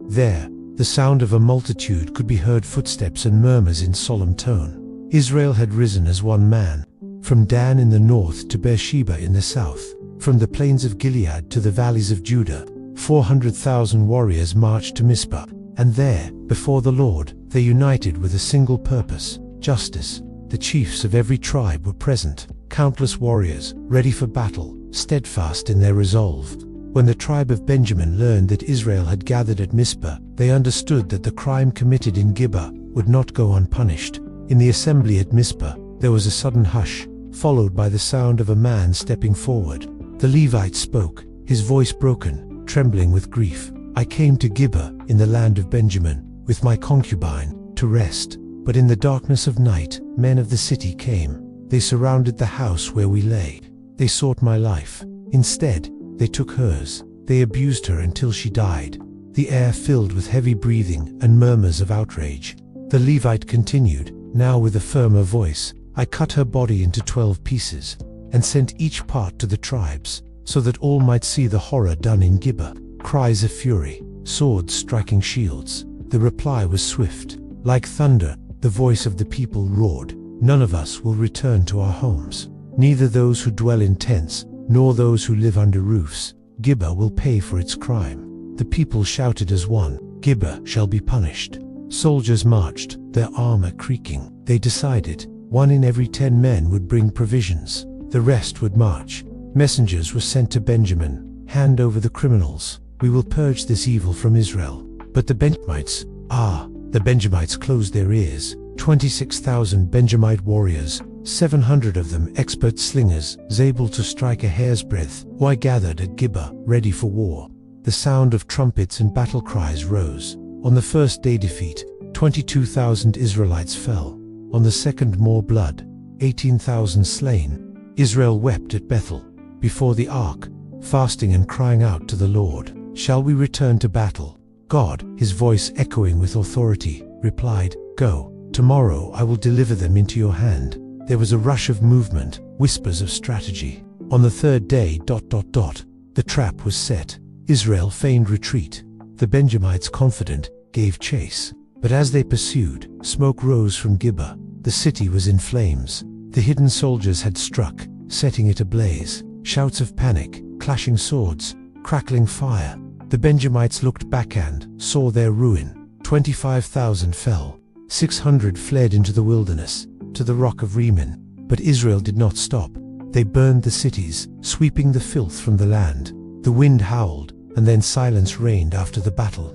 There, the sound of a multitude could be heard, footsteps and murmurs in solemn tone. Israel had risen as one man, from Dan in the north to Beersheba in the south, from the plains of Gilead to the valleys of Judah. 400,000 warriors marched to Mizpah, and there, before the Lord, they united with a single purpose: justice. The chiefs of every tribe were present, countless warriors, ready for battle, steadfast in their resolve. When the tribe of Benjamin learned that Israel had gathered at Mizpah, they understood that the crime committed in Gibeah would not go unpunished. In the assembly at Mizpah, there was a sudden hush, followed by the sound of a man stepping forward. The Levite spoke, his voice broken, trembling with grief. "I came to Gibeah in the land of Benjamin, with my concubine, to rest. But in the darkness of night, men of the city came. They surrounded the house where we lay. They sought my life. Instead, they took hers. They abused her until she died." The air filled with heavy breathing and murmurs of outrage. The Levite continued, now with a firmer voice, "I cut her body into 12 pieces, and sent each part to the tribes, so that all might see the horror done in Gibeah." Cries of fury, swords striking shields. The reply was swift. Like thunder, the voice of the people roared, "None of us will return to our homes. Neither those who dwell in tents, nor those who live under roofs. Gibeah will pay for its crime." The people shouted as one, "Gibeah shall be punished." Soldiers marched, their armor creaking. They decided, 1 in every 10 men would bring provisions. The rest would march. Messengers were sent to Benjamin, "Hand over the criminals. We will purge this evil from Israel." But the Benjamites closed their ears. 26,000 Benjamite warriors, 700 of them expert slingers, able to strike a hair's breadth, were gathered at Gibeah, ready for war. The sound of trumpets and battle cries rose. On the first day defeat, 22,000 Israelites fell. On the second, more blood, 18,000 slain. Israel wept at Bethel, before the ark, fasting and crying out to the Lord, "Shall we return to battle?" God, his voice echoing with authority, replied, "Go. Tomorrow I will deliver them into your hand." There was a rush of movement, whispers of strategy. On the third day, the trap was set. Israel feigned retreat. The Benjamites, confident, gave chase. But as they pursued, smoke rose from Gibeah. The city was in flames. The hidden soldiers had struck, setting it ablaze. Shouts of panic, clashing swords, crackling fire. The Benjamites looked back and saw their ruin. 25,000 fell. 600 fled into the wilderness, to the rock of Rimmon. But Israel did not stop. They burned the cities, sweeping the filth from the land. The wind howled, and then silence reigned after the battle.